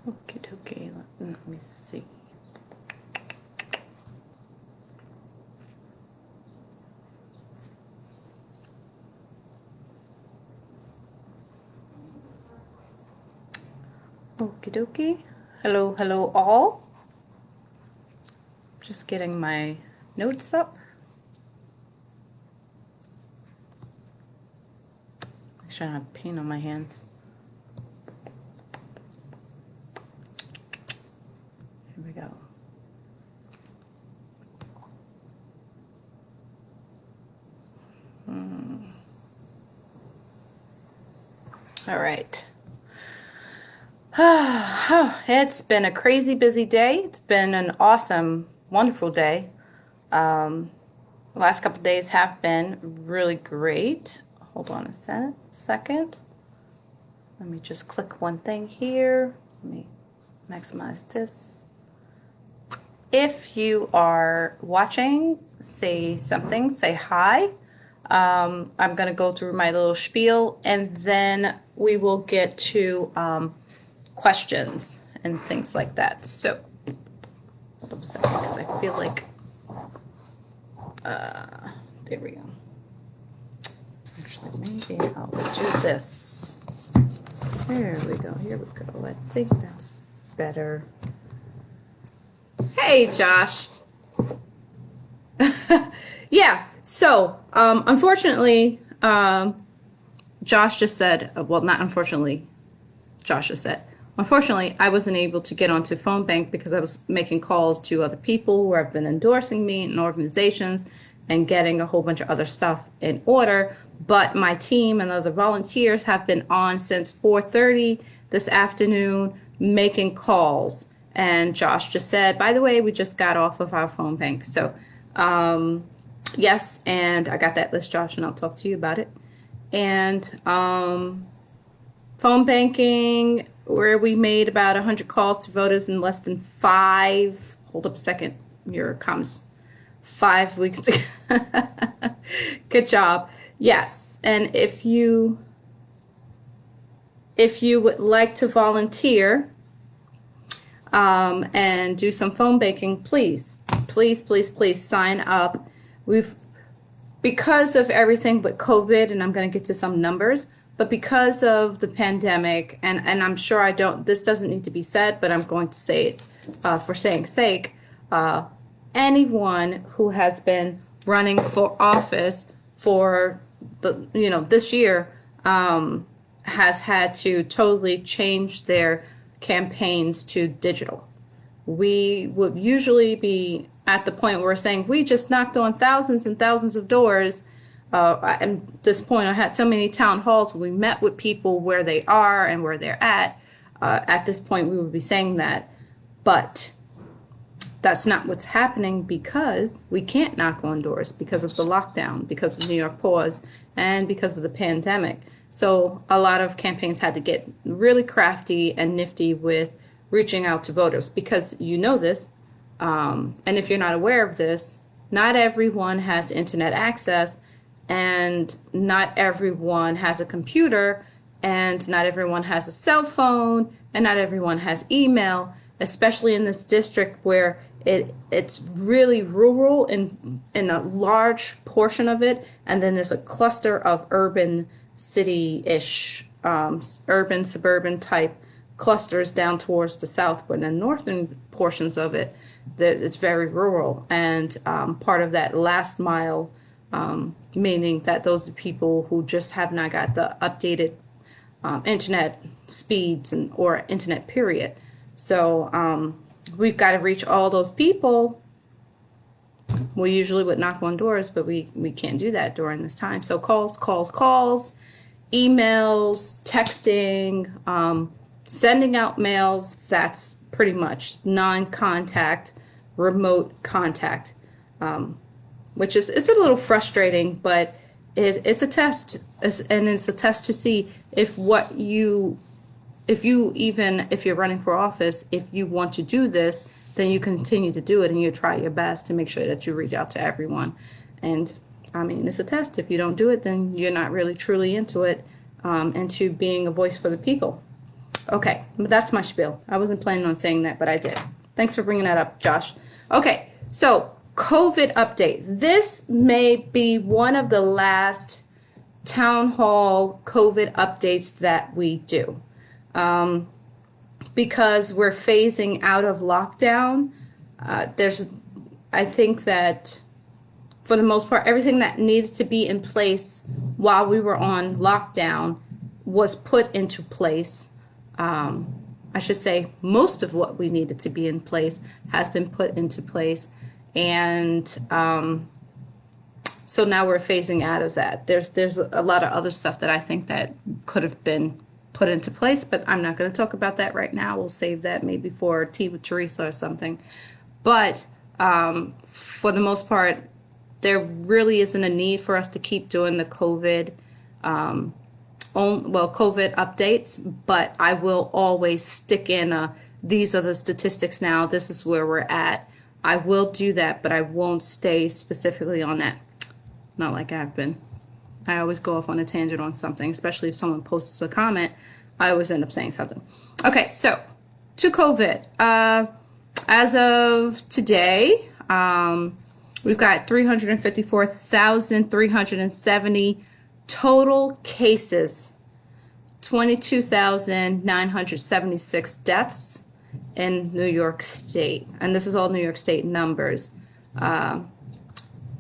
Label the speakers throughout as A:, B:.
A: Okay, okay, let me see. Okie dokie. Hello, hello all. Just getting my notes up. Make sure I don't have paint on my hands. Here we go. All right. It's been a crazy busy day. It's been an awesome, wonderful day. The last couple days have been really great. Hold on a second. Let me just click one thing here. Let me maximize this. If you are watching, say something, say hi. I'm going to go through my little spiel and then we will get to questions and things like that. So, hold up a second because I feel like, there we go. Actually, maybe I'll do this. There we go, here we go. I think that's better. Hey, Josh. Yeah, so, unfortunately, Josh just said, well, not unfortunately, Josh just said, unfortunately, I wasn't able to get onto phone bank because I was making calls to other people who have been endorsing me and organizations and getting a whole bunch of other stuff in order. But my team and other volunteers have been on since 4:30 this afternoon making calls. And Josh just said, by the way, we just got off of our phone bank. So, yes, and I got that list, Josh, and I'll talk to you about it. And phone banking, where we made about 100 calls to voters in less than 5. Hold up a second. Your comments. 5 weeks to good job. Yes, and if you would like to volunteer and do some phone banking, please sign up. Because of everything but COVID, and I'm going to get to some numbers, but because of the pandemic, and I'm sure this doesn't need to be said, but I'm going to say it for saying sake, anyone who has been running for office for this year has had to totally change their campaigns to digital. We would usually be at the point where we're saying we just knocked on thousands and thousands of doors. At this point, I had so many town halls. We met with people where they are and where they're at. At this point, we would be saying that, but that's not what's happening because we can't knock on doors because of the lockdown, because of New York pause, and because of the pandemic. So a lot of campaigns had to get really crafty and nifty with reaching out to voters because you know this, and if you're not aware of this, not everyone has internet access, and not everyone has a computer, and not everyone has a cell phone, and not everyone has email, especially in this district where it's really rural in a large portion of it, and then there's a cluster of urban city-ish, urban suburban type clusters down towards the south, but in the northern portions of it, it's very rural, and part of that last mile, meaning that those are people who just have not got the updated internet speeds or internet period. So we've got to reach all those people. We usually would knock on doors, but we can't do that during this time. So calls, emails, texting, sending out mails, that's pretty much non-contact, remote contact, which is a little frustrating, but it's a test, and it's a test to see if you're running for office, if you want to do this, then you continue to do it and you try your best to make sure that you reach out to everyone. And I mean, it's a test. If you don't do it, then you're not really truly into it, into being a voice for the people. Okay, that's my spiel. I wasn't planning on saying that, but I did. Thanks for bringing that up, Josh. Okay, so COVID update. This may be one of the last town hall COVID updates that we do, because we're phasing out of lockdown. I think that for the most part, everything that needed to be in place while we were on lockdown was put into place. I should say most of what we needed to be in place has been put into place. And so now we're phasing out of that. There's a lot of other stuff that I think that could have been put into place, but I'm not going to talk about that right now. We'll save that maybe for tea with Teresa or something. But for the most part, there really isn't a need for us to keep doing the COVID updates, but I will always stick in these are the statistics now, this is where we're at. I will do that, but I won't stay specifically on that. Not like I've been. I always go off on a tangent on something, especially if someone posts a comment. I always end up saying something. Okay, so to COVID. As of today, we've got 354,370 total cases, 22,976 deaths in New York State. And this is all New York State numbers.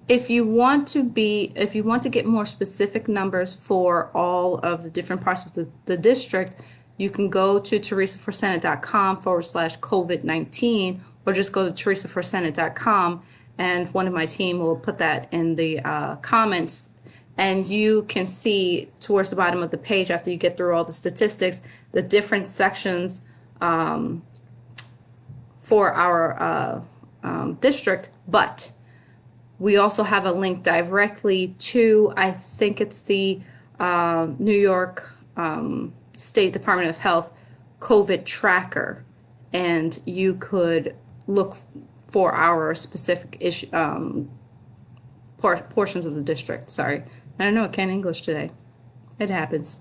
A: If you want to get more specific numbers for all of the different parts of the district, you can go to teresaforsenate.com/COVID-19, or just go to teresaforsenate.com, and one of my team will put that in the comments, and you can see towards the bottom of the page, after you get through all the statistics, the different sections for our district. But we also have a link directly to, I think it's the New York State Department of Health COVID tracker, and you could look for our specific portions of the district. Sorry, I don't know, I can't English today. It happens.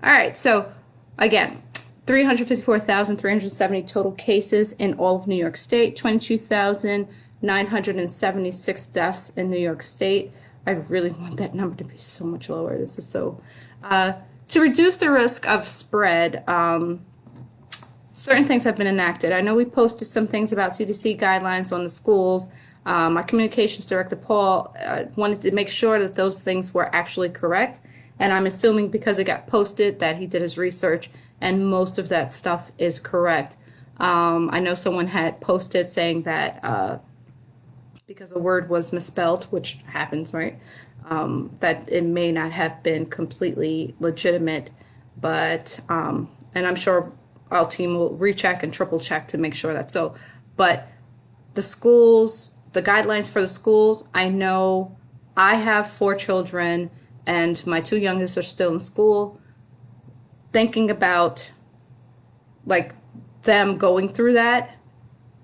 A: All right, so again, 354,370 total cases in all of New York State, 22,976 deaths in New York State. I really want that number to be so much lower. This is so... to reduce the risk of spread, certain things have been enacted. I know we posted some things about CDC guidelines on the schools. My communications director, Paul, wanted to make sure that those things were actually correct. And I'm assuming because it got posted that he did his research and most of that stuff is correct. I know someone had posted saying that because a word was misspelled, which happens, right? That it may not have been completely legitimate, but, and I'm sure our team will recheck and triple check to make sure that's so. But the schools, the guidelines for the schools, I know I have 4 children and my 2 youngest are still in school. Thinking about like them going through that,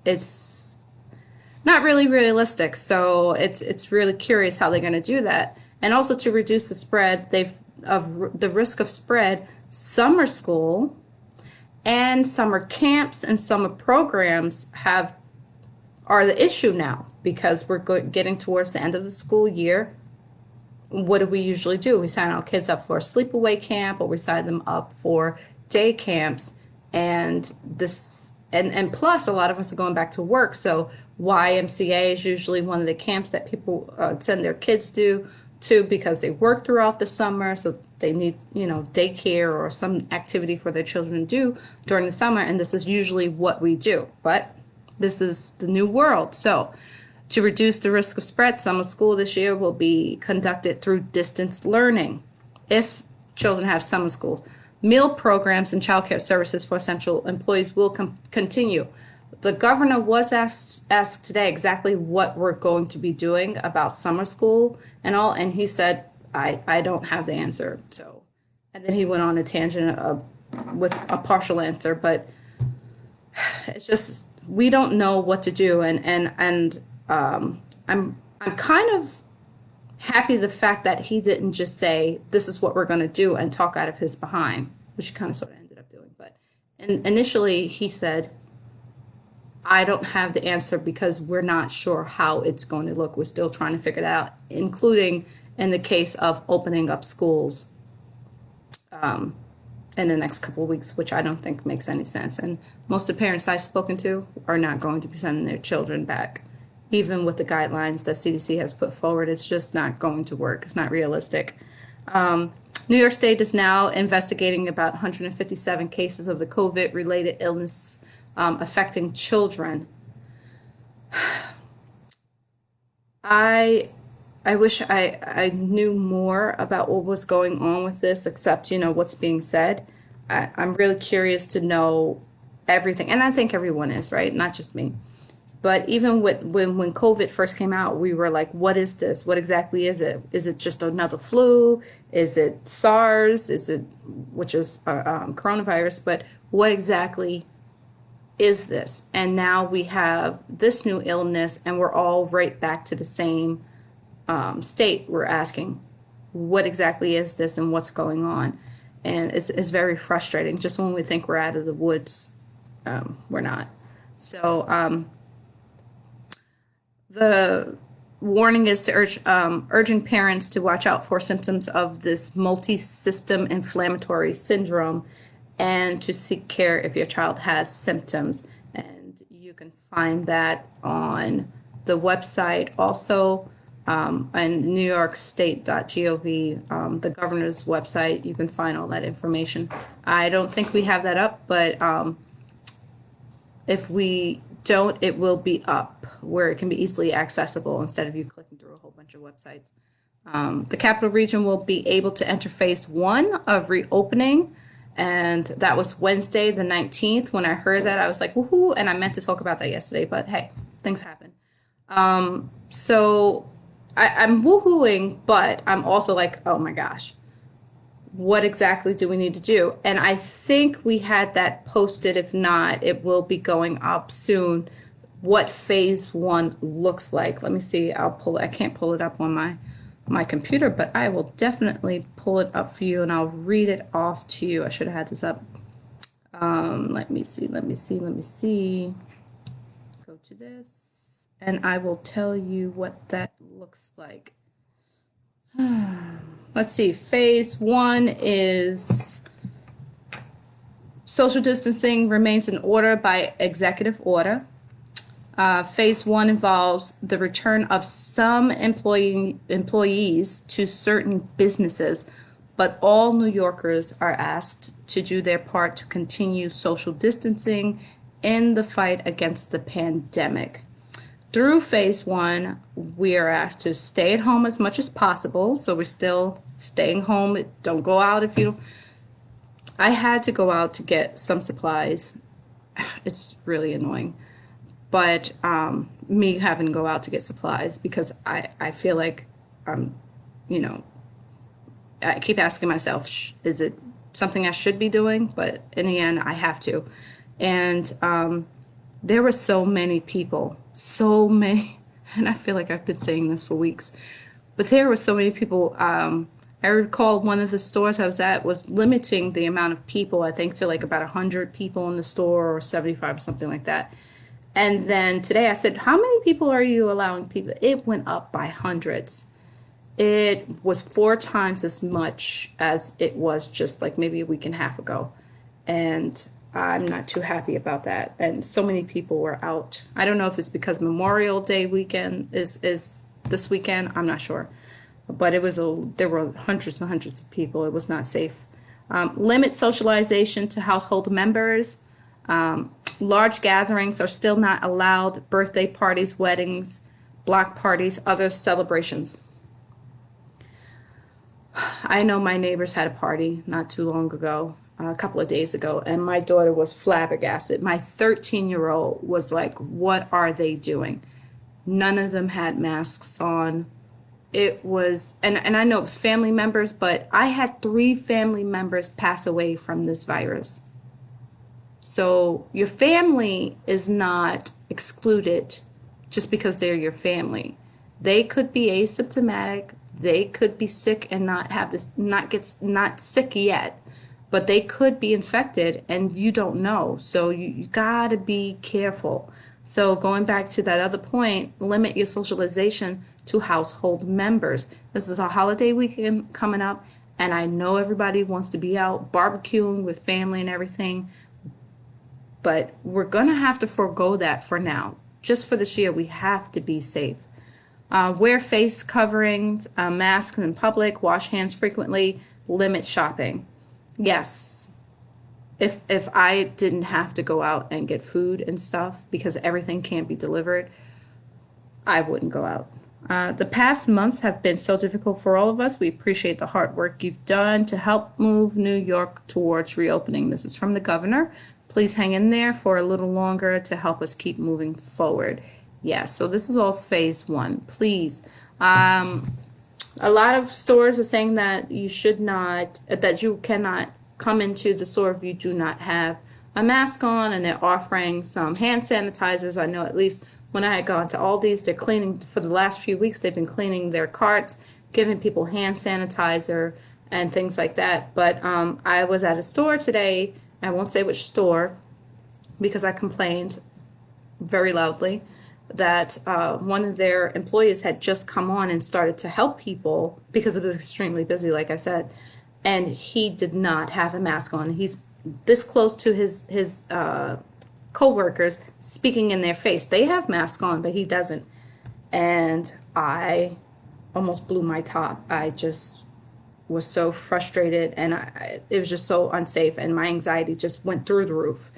A: it's not really realistic. So it's really curious how they're going to do that. And also to reduce the spread, the risk of spread, summer school and summer camps and summer programs are the issue now, because we're getting towards the end of the school year. What do we usually do? We sign our kids up for a sleepaway camp, or we sign them up for day camps, and plus a lot of us are going back to work. So YMCA is usually one of the camps that people send their kids to because they work throughout the summer, so they need, daycare or some activity for their children to do during the summer, and this is usually what we do. But this is the new world. So to reduce the risk of spread, summer school this year will be conducted through distance learning if children have summer schools. Meal programs and child care services for essential employees will continue. The governor was asked today exactly what we're going to be doing about summer school and all, and he said, I don't have the answer. So, and then he went on a tangent with a partial answer, but it's just, we don't know what to do, and I'm kind of happy the fact that he didn't just say this is what we're going to do and talk out of his behind, which he kind of sort of ended up doing. But And initially he said, I don't have the answer because we're not sure how it's going to look. We're still trying to figure it out, including in the case of opening up schools in the next couple of weeks, which I don't think makes any sense. And most of the parents I've spoken to are not going to be sending their children back. Even with the guidelines that CDC has put forward, it's just not going to work. It's not realistic. New York State is now investigating about 157 cases of the COVID-related illness affecting children. I wish I knew more about what was going on with this, except, what's being said. I'm really curious to know everything. And I think everyone is, right? Not just me. But even when COVID first came out, we were like, what is this? What exactly is it? Is it just another flu? Is it SARS? Which is coronavirus? But what exactly is this? And now we have this new illness, and we're all right back to the same state. We're asking, what exactly is this and what's going on? And it's very frustrating. Just when we think we're out of the woods, we're not. So the warning is to urging parents to watch out for symptoms of this multi-system inflammatory syndrome and to seek care if your child has symptoms. And you can find that on the website also, and newyorkstate.gov, the governor's website. You can find all that information. I don't think we have that up, but if we don't, it will be up where it can be easily accessible instead of you clicking through a whole bunch of websites. The Capital Region will be able to enter phase 1 of reopening, and that was Wednesday the 19th. When I heard that, I was like, woohoo, and I meant to talk about that yesterday, but hey, things happen. So I'm woohooing, but I'm also like, oh my gosh, what exactly do we need to do? And I think we had that posted. If not, it will be going up soon, what phase 1 looks like. Let me see. I can't pull it up on my computer, but I will definitely pull it up for you, and I'll read it off to you. I should have had this up. Let me see. Go to this, and I will tell you what that looks like. Let's see, phase 1 is social distancing remains in order by executive order. Phase 1 involves the return of some employees to certain businesses, but all New Yorkers are asked to do their part to continue social distancing in the fight against the pandemic. Through phase 1, we are asked to stay at home as much as possible. So we're still staying home. Don't go out if you don't. I had to go out to get some supplies. It's really annoying. But me having to go out to get supplies because I feel like I keep asking myself, is it something I should be doing? But in the end, I have to. And there were so many people, and I feel like I've been saying this for weeks, but there were so many people. I recall one of the stores I was at was limiting the amount of people, I think, to like about 100 people in the store or 75 or something like that. And then today I said, how many people are you allowing people? It went up by hundreds. It was 4 times as much as it was just like maybe a week and a half ago. And I'm not too happy about that. And so many people were out. I don't know if it's because Memorial Day weekend is this weekend. I'm not sure. But there were hundreds and hundreds of people. It was not safe. Limit socialization to household members. Large gatherings are still not allowed. Birthday parties, weddings, block parties, other celebrations. I know my neighbors had a party not too long ago. A couple of days ago, and my daughter was flabbergasted. My 13-year-old was like, what are they doing? None of them had masks on. It was, and I know it was family members, but I had 3 family members pass away from this virus. So your family is not excluded just because they're your family. They could be asymptomatic. They could be sick and not sick yet, but they could be infected and you don't know. So you gotta be careful. So going back to that other point, limit your socialization to household members. This is a holiday weekend coming up, and I know everybody wants to be out barbecuing with family and everything, but we're going to have to forego that for now. Just for this year, we have to be safe. Wear face coverings, masks in public, wash hands frequently, limit shopping. Yes, if I didn't have to go out and get food and stuff because everything can't be delivered, I wouldn't go out. The past months have been so difficult for all of us. We appreciate the hard work you've done to help move New York towards reopening. This is from the governor. Please hang in there for a little longer to help us keep moving forward. Yes, so this is all phase one. Please. A lot of stores are saying that you should not, that you cannot come into the store if you do not have a mask on, and they're offering some hand sanitizers. I know at least when I had gone to Aldi's, they're cleaning, for the last few weeks, they've been cleaning their carts, giving people hand sanitizer and things like that. But I was at a store today, I won't say which store, because I complained very loudly that one of their employees had just come on and started to help people because it was extremely busy, like I said, and he did not have a mask on. He's this close to his co-workers, speaking in their face. They have masks on, but he doesn't. And I almost blew my top. I just was so frustrated, and it was just so unsafe, and my anxiety just went through the roof.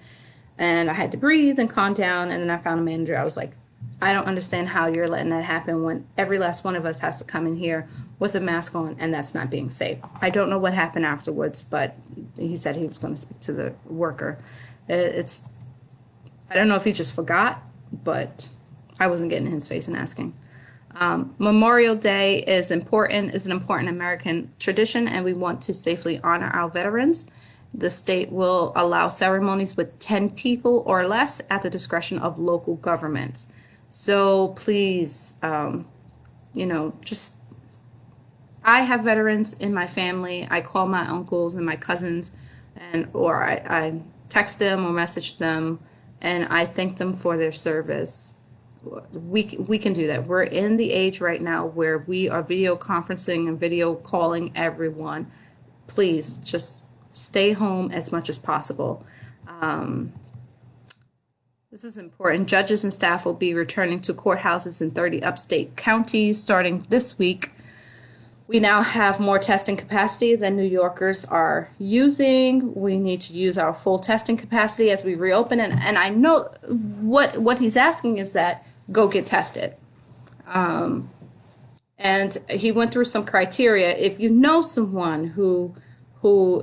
A: And I had to breathe and calm down, and then I found a manager. I was like, I don't understand how you're letting that happen when every last one of us has to come in here with a mask on, and that's not being safe. I don't know what happened afterwards, but he said he was going to speak to the worker. I don't know if he just forgot, but I wasn't getting in his face and asking. Memorial Day is an important American tradition, and we want to safely honor our veterans. The state will allow ceremonies with 10 people or less at the discretion of local governments. So please, just, I have veterans in my family. I call my uncles and my cousins, or I text them or message them, and I thank them for their service. We can do that. We're in the age right now where we are video conferencing and video calling everyone. Please just stay home as much as possible. This is important. Judges and staff will be returning to courthouses in 30 upstate counties starting this week. We now have more testing capacity than New Yorkers are using. We need to use our full testing capacity as we reopen. And I know what he's asking is that go get tested. And he went through some criteria. If you know someone who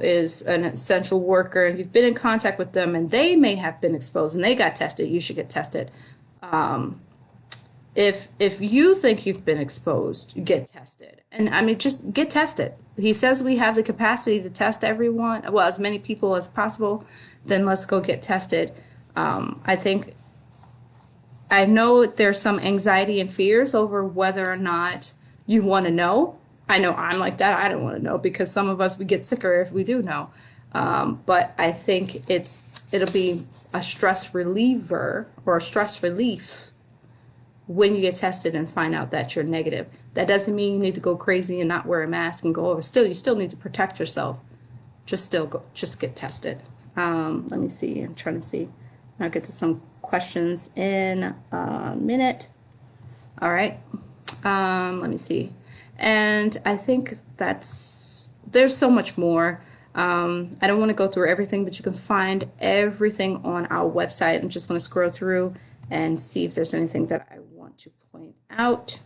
A: is an essential worker and you've been in contact with them and they may have been exposed and they got tested, you should get tested. If you think you've been exposed, get tested. And I mean, just get tested. He says we have the capacity to test everyone, well, as many people as possible, then let's go get tested. I know there's some anxiety and fears over whether or not you want to know. I know I'm like that. I don't want to know because some of us, we get sicker if we do know. But I think it'll be a stress reliever or a stress relief when you get tested and find out that you're negative. That doesn't mean you need to go crazy and not wear a mask and go over. Still, you still need to protect yourself. Just get tested. Let me see. I'm trying to see. I'll get to some questions in a minute. All right. Let me see. And I think there's so much more. I don't want to go through everything, but you can find everything on our website. I'm just going to scroll through and see if there's anything that I want to point out.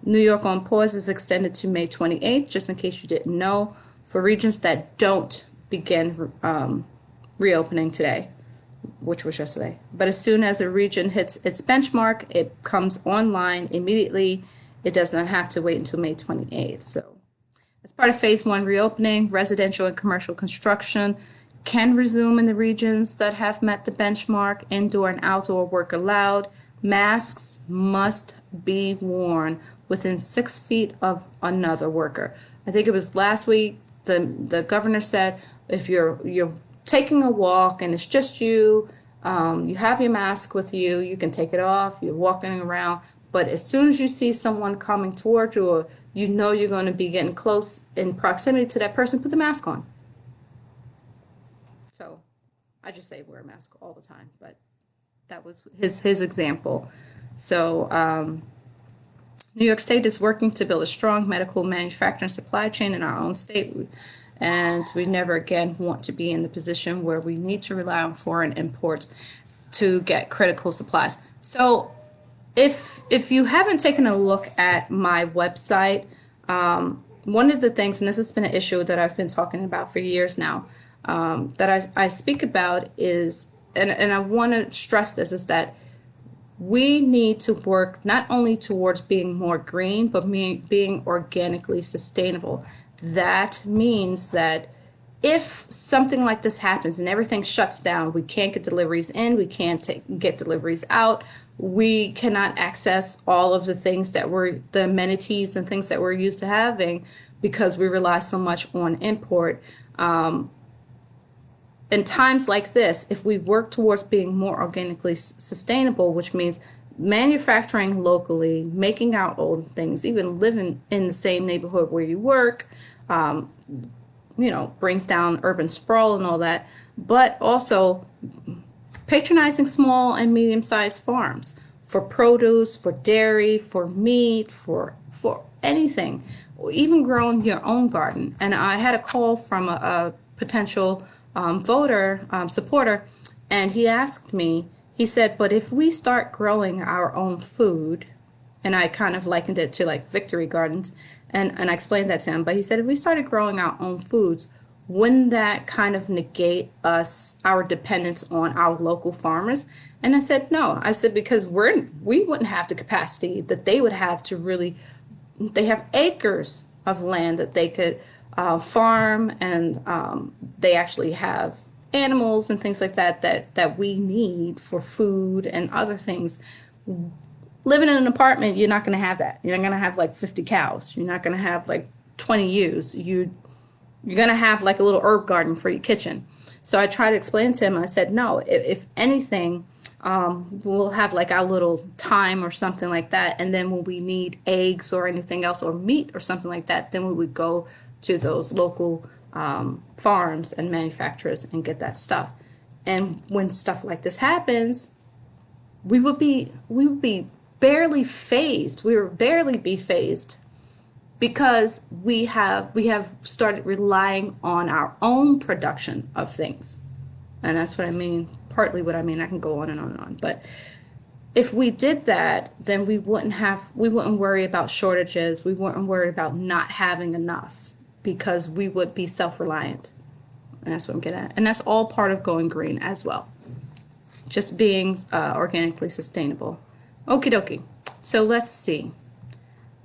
A: New York on pause is extended to May 28th, just in case you didn't know, for regions that don't begin reopening today, which was yesterday. But as soon as a region hits its benchmark, it comes online immediately. It does not have to wait until May 28th. So as part of phase one reopening, residential and commercial construction can resume in the regions that have met the benchmark. Indoor and outdoor work allowed. Masks must be worn within 6 feet of another worker. I think it was last week The governor said if you're taking a walk and it's just you, you have your mask with you, you can take it off, you're walking around. But as soon as you see someone coming toward you, or you know you're going to be getting close in proximity to that person, put the mask on. So I just say wear a mask all the time, but that was his example. So New York State is working to build a strong medical manufacturing supply chain in our own state, and we never again want to be in the position where we need to rely on foreign imports to get critical supplies. So if you haven't taken a look at my website, one of the things, and this has been an issue that I've been talking about for years now, that I speak about is, and I want to stress this, is that we need to work not only towards being more green, but being organically sustainable. That means that if something like this happens and everything shuts down, we can't get deliveries in, we can't get deliveries out, we cannot access all of the things that the amenities and things that we're used to having because we rely so much on import. In times like this, if we work towards being more organically sustainable, which means manufacturing locally, making our own things, even living in the same neighborhood where you work, brings down urban sprawl and all that, but also patronizing small and medium-sized farms for produce, for dairy, for meat, for anything, even growing your own garden. And I had a call from a potential supporter, and he asked me, he said, but if we start growing our own food, and I kind of likened it to like victory gardens, and I explained that to him, but he said, if we started growing our own foods, wouldn't that kind of negate our dependence on our local farmers? And I said, no. I said, because we wouldn't have the capacity that they would have to really, they have acres of land that they could farm, and they actually have animals and things like that we need for food and other things. Living in an apartment, you're not going to have that. You're not going to have like 50 cows. You're not going to have like 20 ewes. You're going to have like a little herb garden for your kitchen. So I tried to explain to him, I said, no, if anything, we'll have like our little thyme or something like that. And then when we need eggs or anything else or meat or something like that, then we would go to those local farms and manufacturers and get that stuff. And when stuff like this happens, we would be barely phased. We would barely be phased because we have started relying on our own production of things. And that's what I mean, partly what I mean. I can go on and on and on. But if we did that, then we wouldn't worry about shortages. We wouldn't worry about not having enough, because we would be self-reliant. And that's what I'm getting at. And that's all part of going green as well. Just being organically sustainable. Okie dokie. So let's see.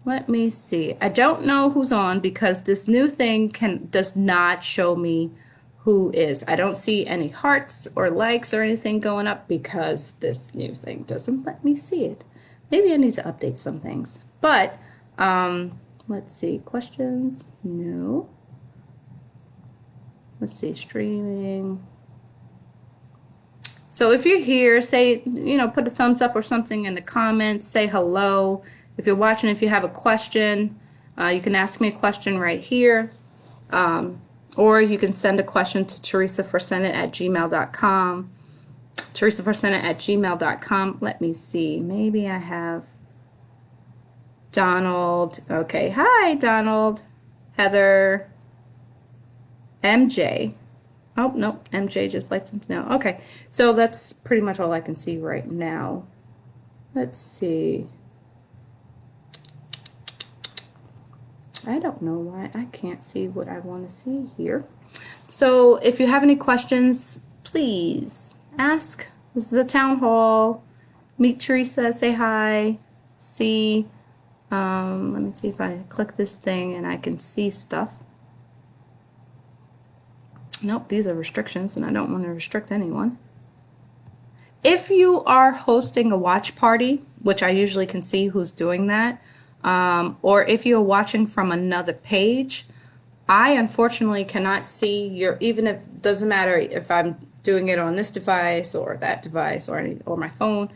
A: Let me see. I don't know who's on because this new thing does not show me who is. I don't see any hearts or likes or anything going up because this new thing doesn't let me see it. Maybe I need to update some things. But let's see. Questions? No. Let's see. Streaming. So if you're here, say, put a thumbs up or something in the comments. Say hello. If you're watching, if you have a question, you can ask me a question right here. Or you can send a question to teresaforsenate@gmail.com. teresaforsenate@gmail.com. Let me see. Maybe I have Donald. Okay. Hi, Donald. Heather. MJ. Oh, no. MJ just liked something else. Okay. So that's pretty much all I can see right now. Let's see. I don't know why I can't see what I want to see here. So if you have any questions, please ask. This is a town hall. Meet Teresa, say hi, see. Let me see if I click this thing and I can see stuff. Nope, these are restrictions and I don't want to restrict anyone. If you are hosting a watch party, which I usually can see who's doing that, or if you're watching from another page, I unfortunately cannot see your, even if, doesn't matter if I'm doing it on this device or that device or my phone,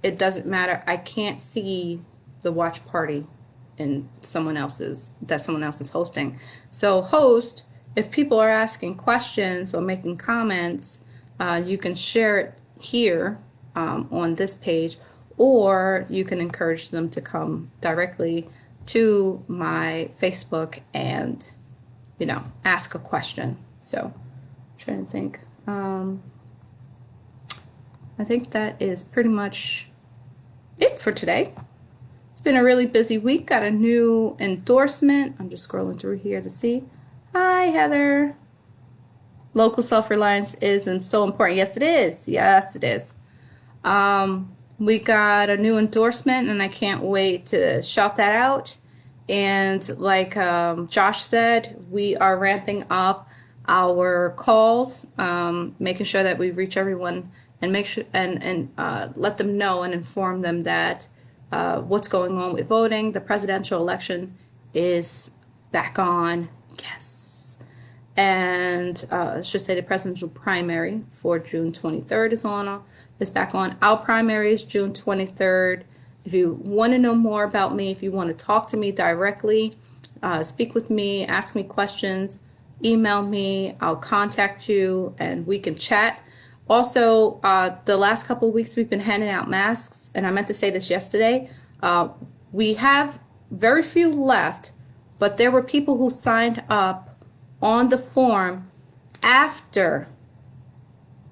A: it doesn't matter. I can't see the watch party in that someone else is hosting. So host, if people are asking questions or making comments, you can share it here on this page, or you can encourage them to come directly to my Facebook and, ask a question. So, I'm trying to think. I think that is pretty much it for today. It's been a really busy week. Got a new endorsement. I'm just scrolling through here to see. Hi, Heather. Local self-reliance isn't so important. Yes, it is. Yes, it is. We got a new endorsement, and I can't wait to shout that out. And like Josh said, we are ramping up our calls, making sure that we reach everyone and make sure and let them know and inform them that what's going on with voting. The presidential election is back on. Yes. And I should say the presidential primary for June 23rd is back on. Our primary is June 23rd. If you want to know more about me, if you want to talk to me directly, speak with me, ask me questions, email me, I'll contact you and we can chat. Also, the last couple of weeks we've been handing out masks, and I meant to say this yesterday. We have very few left, but there were people who signed up on the form after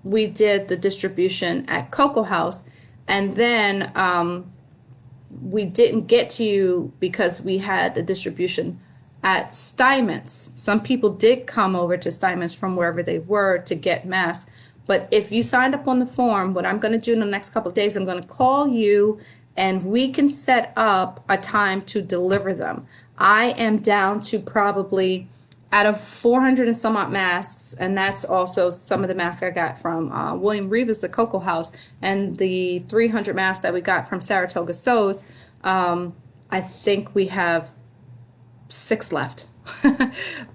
A: we did the distribution at Cocoa House, and then we didn't get to you because we had the distribution at Steinmetz. Some people did come over to Steinmetz from wherever they were to get masks. But if you signed up on the form, what I'm going to do in the next couple of days, I'm going to call you and we can set up a time to deliver them. I am down to probably out of 400 and some odd masks, and that's also some of the masks I got from William Rivas at Cocoa House, and the 300 masks that we got from Saratoga Sews. I think we have 6 left.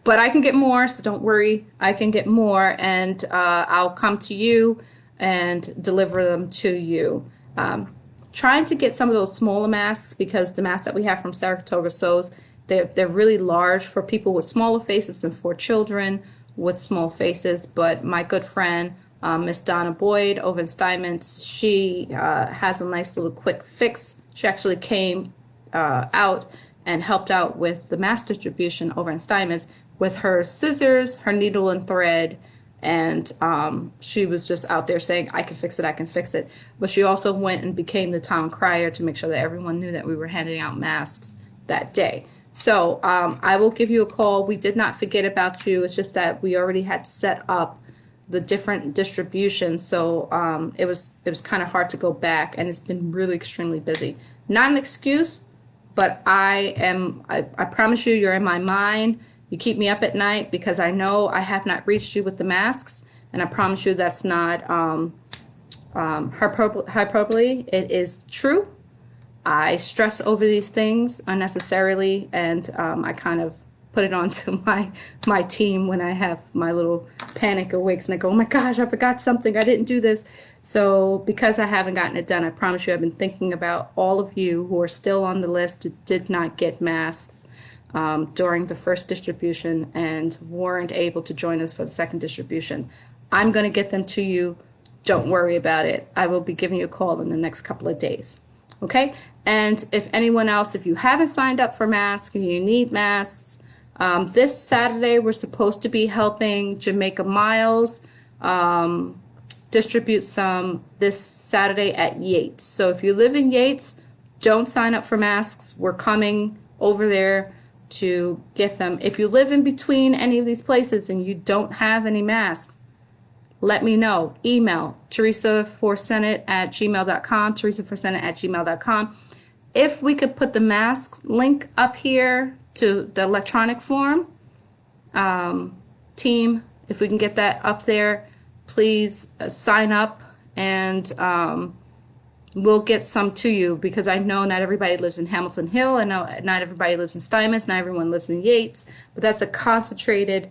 A: But I can get more, so don't worry. I can get more, and I'll come to you and deliver them to you. Trying to get some of those smaller masks, because the masks that we have from Saratoga Sews, they're really large for people with smaller faces and for children with small faces. But my good friend, Miss Donna Boyd over in Steinmetz, she has a nice little quick fix. She actually came out and helped out with the mass distribution over in Steinmetz with her scissors, her needle and thread, and she was just out there saying, I can fix it, I can fix it. But she also went and became the town crier to make sure that everyone knew that we were handing out masks that day. So I will give you a call. We did not forget about you. It's just that we already had set up the different distributions, so it was kind of hard to go back, and it's been really extremely busy. Not an excuse, but I promise you, you're in my mind. You keep me up at night because I know I have not reached you with the masks, and I promise you that's not hyperbole. It is true. I stress over these things unnecessarily, and I kind of put it onto my team when I have my little panic awakes and I go, oh my gosh, I forgot something, I didn't do this. So because I haven't gotten it done, I promise you I've been thinking about all of you who are still on the list who did not get masks during the first distribution and weren't able to join us for the second distribution. I'm going to get them to you. Don't worry about it. I will be giving you a call in the next couple of days. Okay? And if anyone else, if you haven't signed up for masks and you need masks, this Saturday we're supposed to be helping Jamaica Miles distribute some this Saturday at Yates. So if you live in Yates, don't sign up for masks. We're coming over there to get them. If you live in between any of these places and you don't have any masks, let me know. Email teresaforsenate@gmail.com, teresaforsenate@gmail.com. If we could put the mask link up here to the electronic form, team, if we can get that up there, please sign up and we'll get some to you, because I know not everybody lives in Hamilton Hill. I know not everybody lives in Steinmetz. Not everyone lives in Yates. But that's a concentrated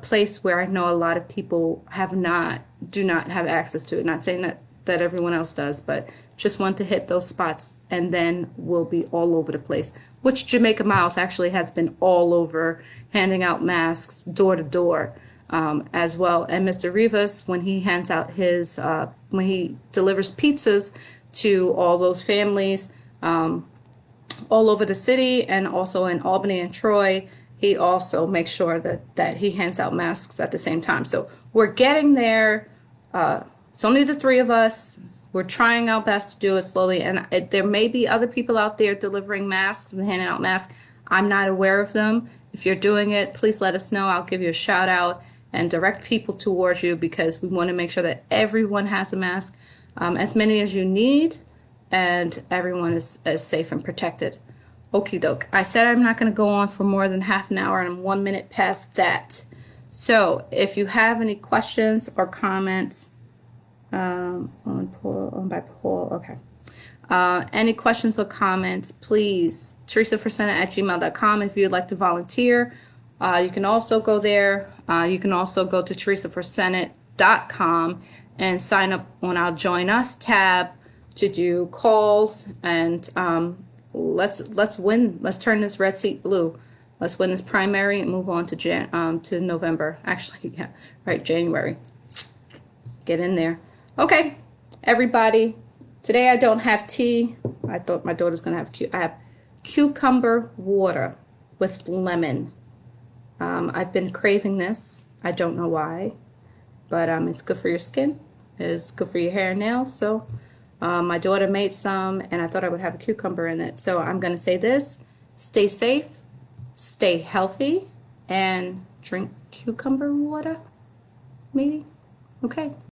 A: place where I know a lot of people do not have access to it. Not saying that everyone else does, but just want to hit those spots, and then we'll be all over the place. Which Jamaica Miles actually has been all over, handing out masks door to door. As well. And Mr. Rivas, when he hands out when he delivers pizzas to all those families all over the city, and also in Albany and Troy, he also makes sure that he hands out masks at the same time. So we're getting there. It's only the three of us. We're trying our best to do it slowly, and there may be other people out there delivering masks and handing out masks. I'm not aware of them. If you're doing it, please let us know. I'll give you a shout out and direct people towards you, because we want to make sure that everyone has a mask, as many as you need, and everyone is safe and protected. Okie doke. I said I'm not going to go on for more than half an hour, and I'm 1 minute past that. So if you have any questions or comments on by Paul, okay. Any questions or comments, please, teresaforsenate@gmail.com. If you'd like to volunteer, you can also go there. You can also go to teresaforsenate.com and sign up on our Join Us tab to do calls. And let's win. Let's turn this red seat blue. Let's win this primary and move on to November. Actually, yeah, right, January. Get in there. Okay, everybody. Today I don't have tea. I thought my daughter's gonna have I have cucumber water with lemon. I've been craving this. I don't know why, but it's good for your skin. It's good for your hair and nails. So my daughter made some, and I thought I would have a cucumber in it. So I'm going to say this: stay safe, stay healthy, and drink cucumber water, maybe. Okay.